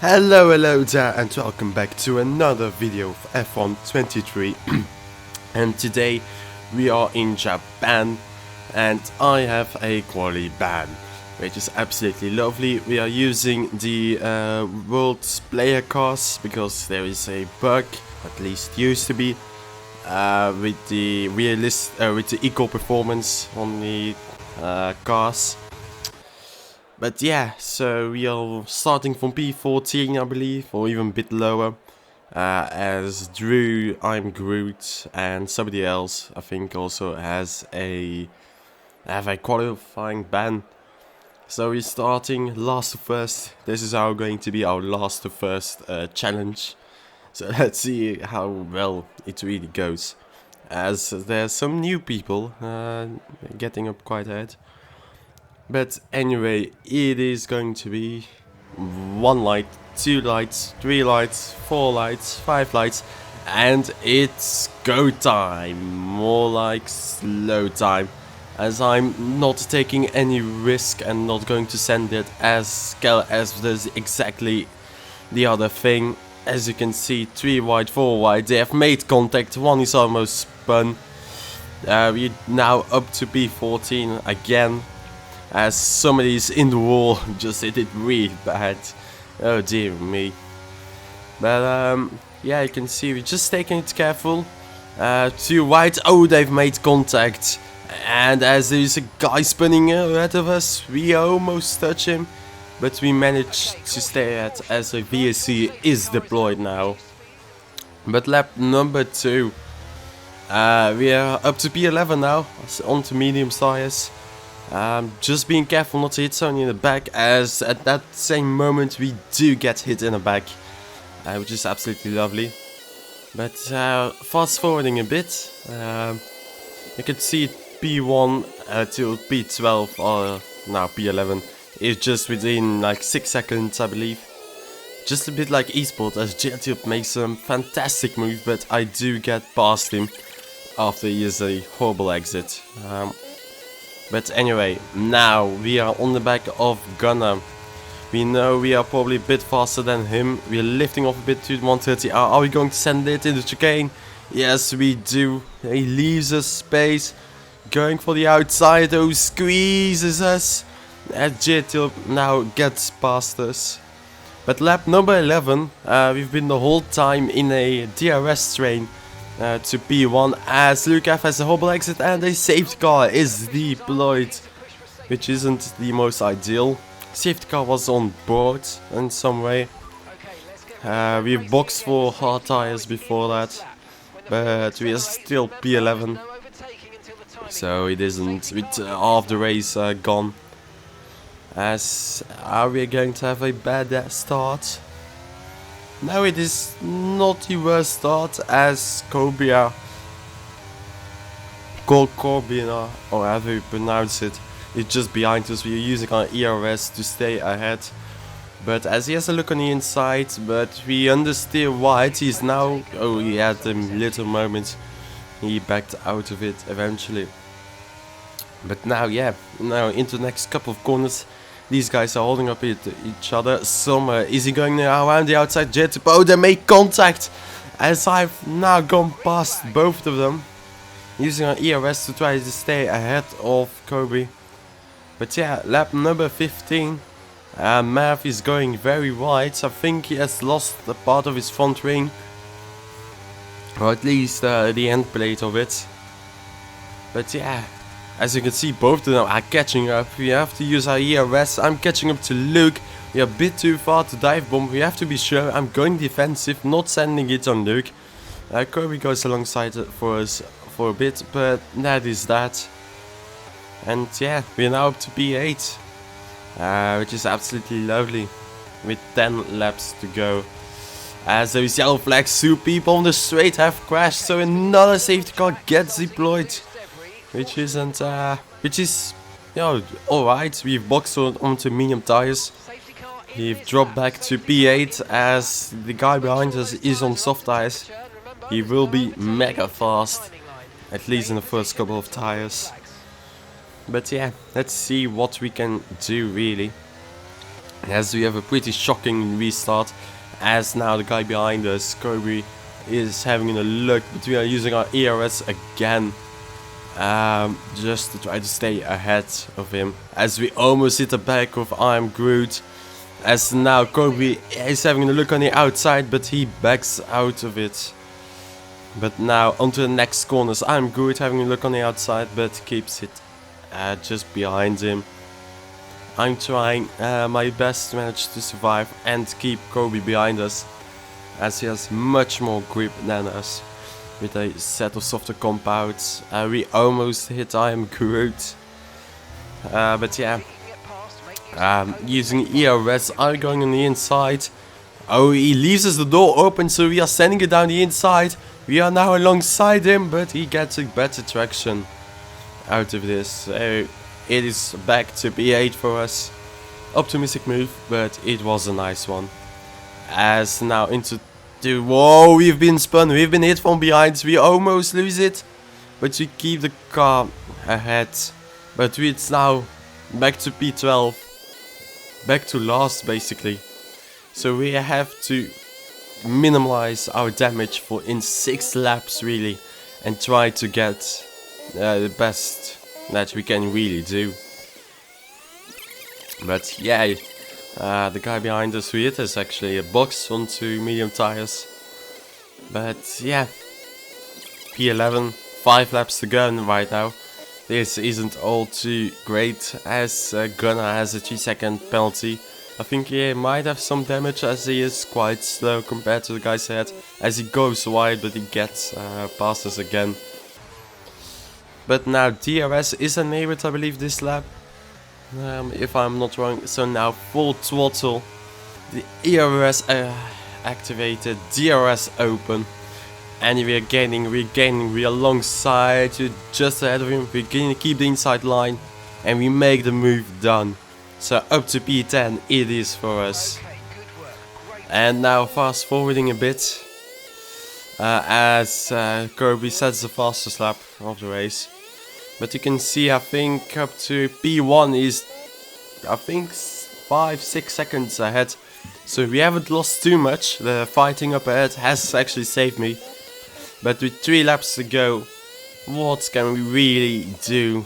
Hello there, and welcome back to another video of F1 23. And today we are in Japan and I have a quality ban, which is absolutely lovely. We are using the world's player cars because there is a bug, at least used to be, with the equal performance on the cars. But yeah, so we are starting from P14, I believe, or even a bit lower. As Drew, I'm Groot, and somebody else, I think, also have a qualifying ban. So we're starting last to first. This is going to be our last to first challenge. So let's see how well it really goes. As there's some new people getting up quite ahead. But anyway, it is going to be 1 light, 2 lights, 3 lights, 4 lights, 5 lights, and it's go time, more like slow time, as I'm not taking any risk and not going to send it as does exactly the other thing. As you can see, 3 wide, 4 wide, they have made contact, one is almost spun. We're now up to P14 again. As somebody's in the wall, just hit it really bad. Oh dear me. But yeah, you can see we're just taking it careful. 2 wide, oh, they've made contact. And as there's a guy spinning ahead of us, we almost touch him. But we managed to stay ahead as a VSC is deployed now. But lap number 2. We are up to P11 now, onto medium tires. Just being careful not to hit Sony in the back, as at that same moment we do get hit in the back, which is absolutely lovely. But fast forwarding a bit, you can see P1 till P12 or now P11 is just within like 6 seconds, I believe. Just a bit like eSport, as JTube makes some fantastic moves, but I do get past him after he is a horrible exit. But anyway, now we are on the back of Gunner. We know we are probably a bit faster than him. We are lifting off a bit to 130. Are we going to send it into the chicane? Yes, we do. He leaves us space. Going for the outside. Oh, squeezes us. And JTube now gets past us. But lap number 11, we've been the whole time in a DRS train. To P1 as Luke F has a horrible exit and a safety car is deployed, which isn't the most ideal. Safety car was on board in some way. We boxed for hard tires before that, but we are still P11, so it isn't with half the race gone. As are we going to have a bad start? No, it is not the worst start, as Corbina, or however you pronounce it, is just behind us. We are using our ERS to stay ahead. But as he has a look on the inside, but we understeer wide, he's now, oh, he had a little moment, he backed out of it eventually. But now, yeah, now into the next couple of corners. These guys are holding up each other. Is he going around the outside jet? Oh, they make contact! As I've now gone past both of them. Using our ERS to try to stay ahead of Kobe. But yeah, lap number 15. Mav is going very wide. I think he has lost a part of his front wing. Or at least the end plate of it. But yeah. As you can see, both of them are catching up. We have to use our ERS. I'm catching up to Luke. We are a bit too far to dive bomb. We have to be sure. I'm going defensive, not sending it on Luke. Kobe goes alongside for us for a bit, but that is that. And yeah, we're now up to P8, which is absolutely lovely, with 10 laps to go. As those yellow flags, 2 people on the straight have crashed, so another safety car gets deployed. Which isn't, which is, you know, alright. We've boxed onto medium tires. We've dropped back to P8 as the guy behind us is on soft tires. He will be mega fast, at least in the first couple of tires. But yeah, let's see what we can do really. as we have a pretty shocking restart, as now the guy behind us, Kobe, is having a look, but we are using our ERS again, just to try to stay ahead of him, as we almost hit the back of I'm Groot, as now Kobe is having a look on the outside, but he backs out of it. But now onto the next corners, I'm Groot having a look on the outside, but keeps it just behind him. I'm trying my best to manage to survive and keep Kobe behind us, as he has much more grip than us with a set of softer compounds. We almost hit I am Groot, but yeah, using ERS, I'm going on the inside. Oh, he leaves us the door open, so we are sending it down the inside. We are now alongside him, but he gets a better traction out of this. So it is back to P8 for us. Optimistic move, but it was a nice one. As now into the... Whoa, we've been spun. We've been hit from behind. We almost lose it, but we keep the car ahead. But it's now back to P12. Back to last, basically. So we have to minimize our damage for in 6 laps, really, and try to get the best that we can really do. But yeah, the guy behind us who hit us actually a box onto medium tires. But yeah, P11, 5 laps to go right now. This isn't all too great, as Gunnar has a 3-second penalty. I think he might have some damage, as he is quite slow compared to the guy's head, as he goes wide, but he gets past us again. But now DRS is enabled, I believe, this lap, if I'm not wrong. So now full throttle, the ERS activated, DRS open, and we are gaining, we are alongside, just ahead of him. We're going to keep the inside line, and we make the move done. So up to P10 it is for us. And now fast forwarding a bit, as Kirby sets the fastest lap of the race. But you can see, I think up to P1 is, I think 5-6 seconds ahead. So we haven't lost too much. The fighting up ahead has actually saved me. But with 3 laps to go, what can we really do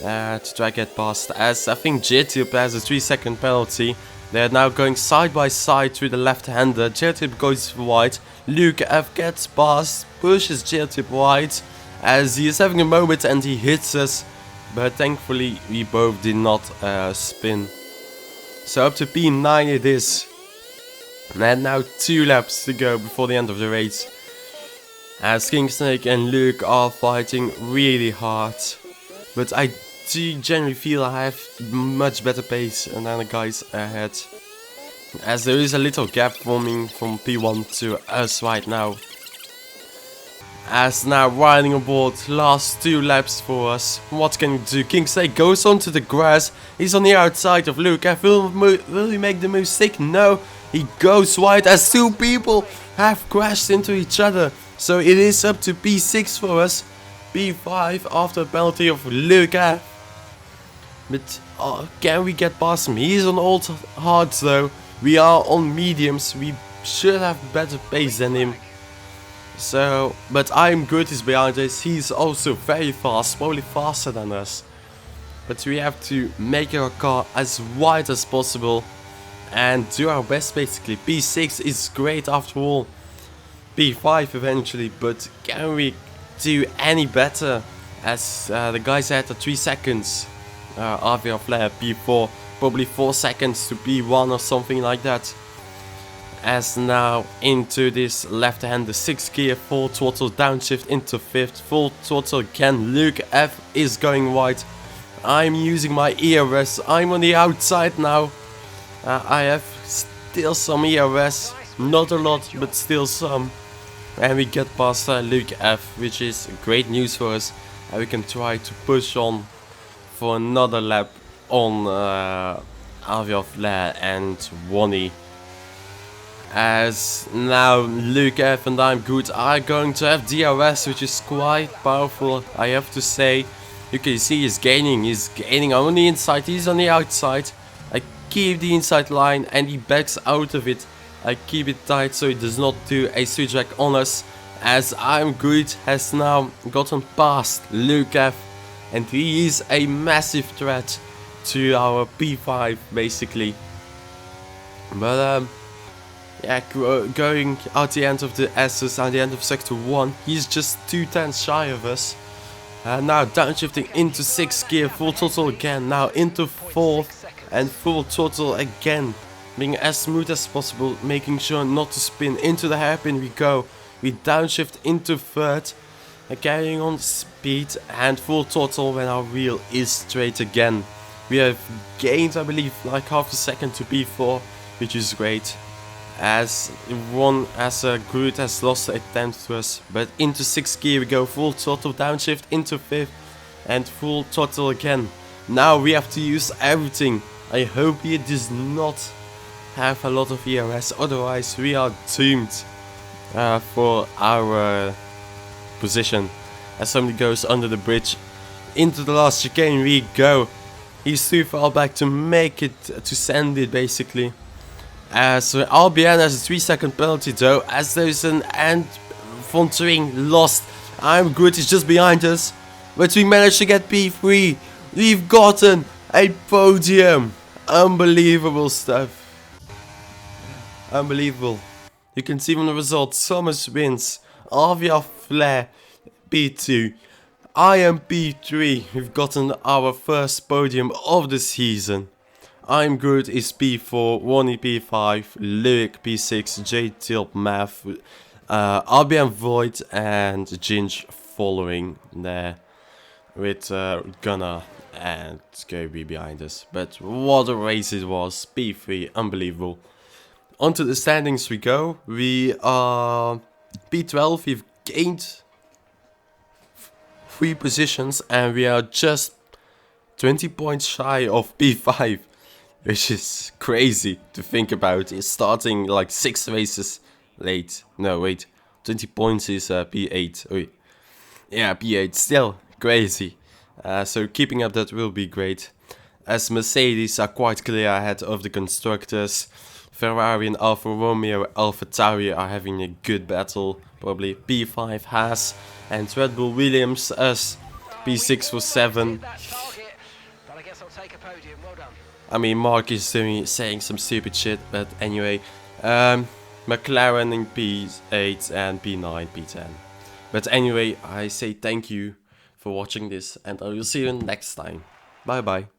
to try to get past? As I think JTube has a 3-second penalty. They are now going side by side through the left-hander. JTube goes wide. Luke F gets past, pushes JTube wide, as he is having a moment and he hits us. But thankfully we both did not spin. So up to P9 it is. And now 2 laps to go before the end of the race, as King Snake and Luke are fighting really hard. But I do generally feel I have much better pace than the guys ahead, as there is a little gap forming from P1 to us right now. As now riding aboard, last 2 laps for us. What can we do? King Snake goes onto the grass. He's on the outside of Luke. Will he make the mistake? No. He goes wide, as 2 people have crashed into each other. So it is up to P6 for us. P5 after a penalty of Luke F. But can we get past him? He's on old hards though. We are on mediums. We should have better pace than him. So, but I'm Good is behind us. He's also very fast, probably faster than us. But we have to make our car as wide as possible and do our best basically. P6 is great after all. P5 eventually, but can we do any better? As the guys had 3 seconds. RVR Flair P4, probably 4 seconds to P1 or something like that. As now into this left-hander 6th gear, full throttle downshift into 5th, full throttle again. Luke F is going wide. I'm using my ERS. I'm on the outside now. I have still some ERS, not a lot, but still some. And we get past Luke F, which is great news for us. And we can try to push on for another lap on RVR Flair and Wonnie. As now Luke F and I'm Good are going to have DRS, which is quite powerful, I have to say. You can see he's gaining. I'm on the inside, he's on the outside. I keep the inside line and he backs out of it. I keep it tight so it does not do a switchback on us, as I'm Good has now gotten past Lukev, and he is a massive threat to our P5 basically. But yeah, going at the end of the S's, at the end of sector 1, he's just 2/10 shy of us. Now downshifting into 6th gear, full throttle again, now into 4th and full throttle again. Being as smooth as possible, making sure not to spin. Into the hairpin we go. We downshift into 3rd, carrying on speed and full throttle when our wheel is straight again. We have gained, I believe, like half a second to P4, which is great. As Groot has lost a 10th to us. But into 6th gear we go, full throttle downshift into 5th and full throttle again. Now we have to use everything. I hope he does not have a lot of ERS, otherwise we are doomed for our position. As somebody goes under the bridge, into the last chicane we go. He's too far back to make it, to send it basically. So RBN has a 3-second penalty though, as there's an and Fontaine lost. I'm Good is just behind us, but we managed to get P3. We've gotten a podium. Unbelievable stuff. Unbelievable. You can see from the results, Thomas wins, RVR Flair P2, I am P3. We've gotten our first podium of the season. I'm Good is P4, Wonny P5, Lyric P6, J-Tilp Math, RBM Void and Ginge following there with Gunnar and Scobie behind us. But what a race it was, P3, unbelievable. Onto the standings we go. We are P12, we've gained 3 positions and we are just 20 points shy of P5, which is crazy to think about. It's starting like 6 races late. No, wait, 20 points is P8. Wait. Yeah, P8, still crazy. So keeping up that will be great, as Mercedes are quite clear ahead of the constructors. Ferrari and Alfa Romeo, Alfa Tauri are having a good battle. Probably P5 has, and Red Bull Williams us P6 for 7. I mean, Mark is saying some stupid shit, but anyway. McLaren in P8 and P9, P10. But anyway, I say thank you for watching this, and I will see you next time. Bye bye.